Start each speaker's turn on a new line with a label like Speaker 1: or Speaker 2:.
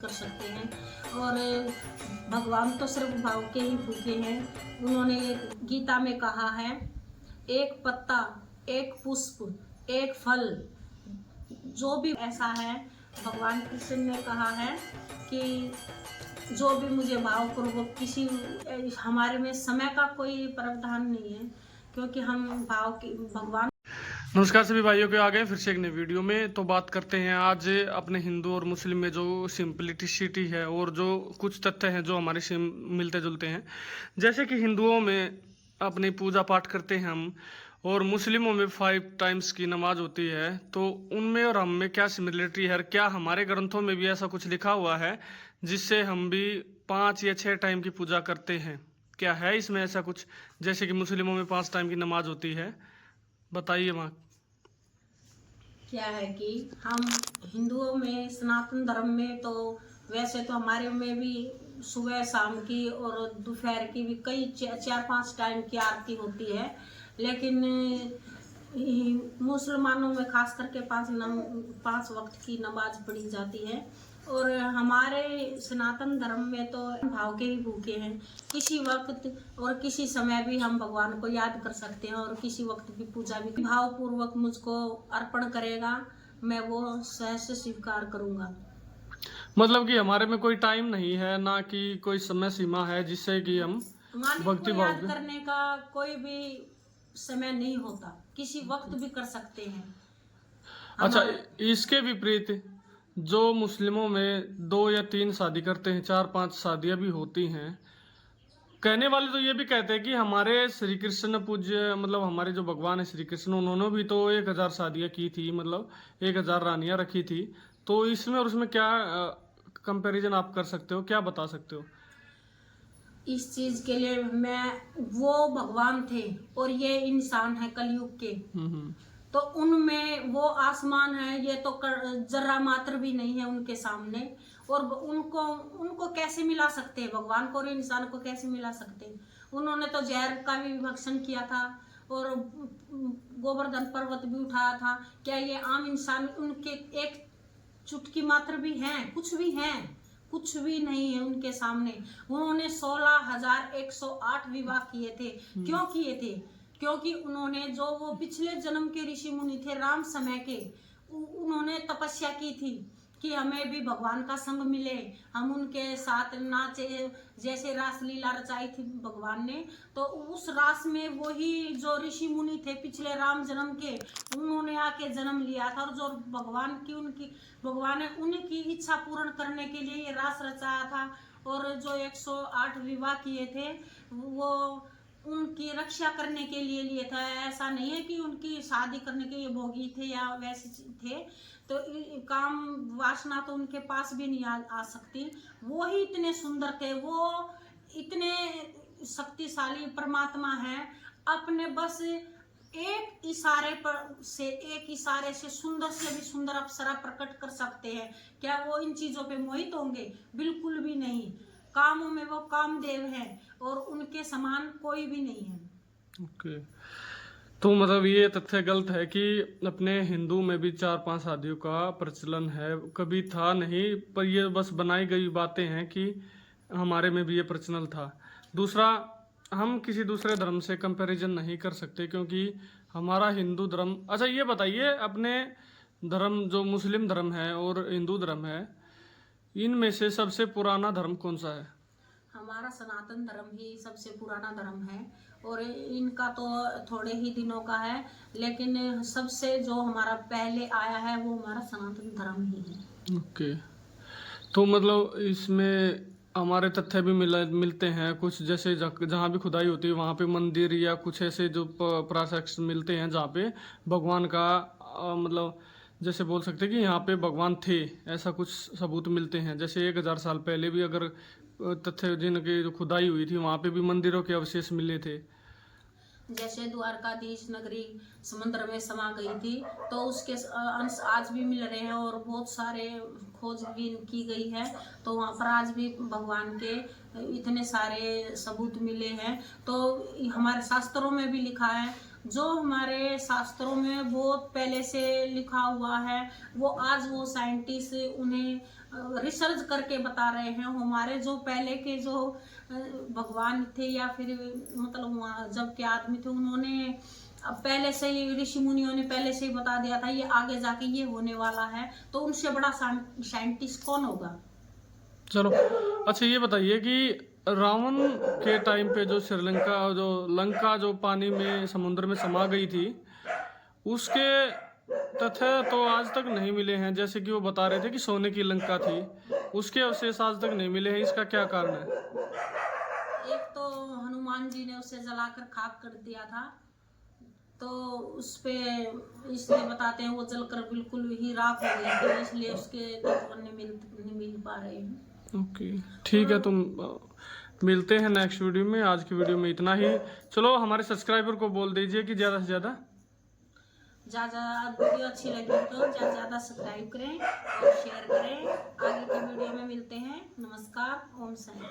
Speaker 1: कर सकते हैं। और भगवान तो सिर्फ भाव के ही भूखे हैं। उन्होंने गीता में कहा है, एक पत्ता, एक पुष्प, एक फल, जो भी ऐसा है, भगवान कृष्ण ने कहा है कि जो भी मुझे भाव करो, वो किसी हमारे में समय का कोई प्रावधान नहीं है, क्योंकि हम भाव के भगवान।
Speaker 2: नमस्कार सभी भाइयों के आ गए फिर से एक नई वीडियो में। तो बात करते हैं आज अपने हिंदू और मुस्लिम में जो सिंपलिसिटी है और जो कुछ तथ्य हैं जो हमारे से मिलते जुलते हैं। जैसे कि हिंदुओं में अपनी पूजा पाठ करते हैं हम, और मुस्लिमों में 5 टाइम्स की नमाज होती है। तो उनमें और हम में क्या सिमिलरिटी है? क्या हमारे ग्रंथों में भी ऐसा कुछ लिखा हुआ है जिससे हम भी 5 या 6 टाइम की पूजा करते हैं? क्या है इसमें ऐसा कुछ, जैसे कि मुस्लिमों में 5 टाइम की नमाज होती है? बताइए माँ।
Speaker 1: क्या है कि हम हिंदुओं में, सनातन धर्म में तो वैसे तो हमारे में भी सुबह शाम की और दोपहर की भी कई 4-5 टाइम की आरती होती है। लेकिन मुसलमानों में खास करके 5 वक्त की नमाज पढ़ी जाती है। और हमारे सनातन धर्म में तो भाव के ही भूखे हैं। किसी वक्त और किसी समय भी हम भगवान को याद कर सकते हैं, और किसी वक्त भी पूजा भी भाव पूर्वक मुझको अर्पण करेगा, मैं वो सहर्ष स्वीकार करूंगा।
Speaker 2: मतलब कि हमारे में कोई टाइम नहीं है, ना कि कोई समय सीमा है जिससे कि हम
Speaker 1: मालिक को
Speaker 2: भक्ति भाव
Speaker 1: याद
Speaker 2: के।
Speaker 1: करने का कोई भी समय नहीं होता, किसी वक्त भी कर सकते हैं।
Speaker 2: अच्छा,
Speaker 1: हमारा
Speaker 2: इसके विपरीत जो मुस्लिमों में 2 या 3 शादी करते हैं, 4-5 शादियां भी होती हैं। कहने वाले तो ये भी कहते हैं कि हमारे श्री कृष्ण पूज्य, मतलब हमारे जो भगवान है श्री कृष्ण, उन्होंने भी तो 1000 शादियां की थी, मतलब 1000 रानियां रखी थी। तो इसमें और उसमें क्या कंपैरिजन आप कर सकते हो, क्या बता सकते हो?
Speaker 1: इस चीज के लिए वो भगवान थे और ये इंसान है कलयुग के।
Speaker 2: हम्म।
Speaker 1: तो उनमें वो आसमान है, ये तो जर्रा मात्र भी नहीं है उनके सामने। और उनको उनको कैसे मिला सकते हैं? भगवान को और इंसान को कैसे मिला सकते हैं? उन्होंने तो जहर का भी भक्षण किया था और गोवर्धन पर्वत भी उठाया था। क्या ये आम इंसान उनके एक चुटकी मात्र भी हैं? कुछ भी हैं? कुछ भी नहीं है उनके सामने। उन्होंने 16,108 विवाह किए थे। क्यों किए थे? क्योंकि उन्होंने जो वो पिछले जन्म के ऋषि मुनि थे, राम समय के, उन्होंने तपस्या की थी कि हमें भी भगवान का संग मिले, हम उनके साथ नाचे। जैसे रासलीला रचाई थी भगवान ने, तो उस रास में वही जो ऋषि मुनि थे पिछले राम जन्म के, उन्होंने आके जन्म लिया था। और जो भगवान ने उनकी इच्छा पूर्ण करने के लिए ये रास रचाया था। और जो 108 विवाह किए थे, वो उनकी रक्षा करने के लिए था। ऐसा नहीं है कि उनकी शादी करने के लिए भोगी थे या वैसे थे। तो काम वासना तो उनके पास भी नहीं आ सकती। वो ही इतने सुंदर थे, वो इतने शक्तिशाली परमात्मा है। अपने बस एक इशारे से सुंदर से भी सुंदर अप्सरा प्रकट कर सकते हैं। क्या वो इन चीजों पे मोहित होंगे? बिल्कुल भी नहीं। कामों में वो कामदेव है और उनके समान कोई भी नहीं है।
Speaker 2: ओके। तो मतलब ये तथ्य गलत है कि अपने हिंदू में भी 4-5 शादियों का प्रचलन है, कभी था नहीं, पर ये बस बनाई गई बातें हैं कि हमारे में भी ये प्रचलन था। दूसरा, हम किसी दूसरे धर्म से कंपैरिजन नहीं कर सकते क्योंकि हमारा हिंदू धर्म। अच्छा ये बताइए, अपने धर्म जो मुस्लिम धर्म है और हिंदू धर्म है, इनमें से सबसे पुराना धर्म कौन सा है?
Speaker 1: हमारा सनातन धर्म ही सबसे पुराना धर्म है। और इनका तो थोड़े ही दिनों का है, लेकिन सबसे जो हमारा पहले आया है वो हमारा सनातन धर्म ही है।
Speaker 2: ओके। तो मतलब इसमें हमारे तथ्य भी मिलते हैं कुछ, जैसे जहाँ भी खुदाई होती है वहाँ पे मंदिर या कुछ ऐसे जो प्राशस्त्य मिलते हैं जहाँ पे भगवान का मतलब जैसे बोल सकते हैं कि यहाँ पे भगवान थे, ऐसा कुछ सबूत मिलते हैं। जैसे 1000 साल पहले भी अगर तथ्य जिनकी जो खुदाई हुई थी वहाँ पे भी मंदिरों के अवशेष मिले थे।
Speaker 1: जैसे द्वारकाधीश नगरी समुद्र में समा गई थी, तो उसके अंश आज भी मिल रहे हैं और बहुत सारे खोजबीन की गई है। तो वहाँ पर आज भी भगवान के इतने सारे सबूत मिले हैं। तो हमारे शास्त्रों में भी लिखा है, जो हमारे शास्त्रों में बहुत पहले से लिखा हुआ है, वो आज वो साइंटिस्ट उन्हें रिसर्च करके बता रहे हैं। हमारे जो पहले के जो भगवान थे या फिर मतलब वहाँ जब के आदमी थे, उन्होंने पहले से ही, ऋषि मुनियों ने पहले से ही बता दिया था ये आगे जाके ये होने वाला है, तो उनसे बड़ा साइंटिस्ट कौन होगा।
Speaker 2: चलो अच्छा ये बताइए कि रावण के टाइम पे जो श्रीलंका जो लंका जो पानी में समुद्र में समा गई थी, उसके तथ्य तो आज तक नहीं मिले हैं। जैसे कि वो बता रहे थे कि सोने की लंका थी, उसके अवशेष आज तक नहीं मिले हैं। इसका क्या कारण है?
Speaker 1: एक तो हनुमान जी ने उसे जलाकर खाक कर दिया था, तो उस पे इसलिए बताते हैं वो जलकर बिल्कुल ही राख हो गई थी, इसलिए उसके तत्व नहीं मिल पा रहे हैं।
Speaker 2: ओके ठीक है, तुम मिलते हैं नेक्स्ट वीडियो में। आज की वीडियो में इतना ही। चलो हमारे सब्सक्राइबर को बोल दीजिए कि ज़्यादा से ज़्यादा
Speaker 1: वीडियो अच्छी लगी तो ज़्यादा सब्सक्राइब करें और शेयर करें। आगे की वीडियो में मिलते हैं। नमस्कार, ओम साईं।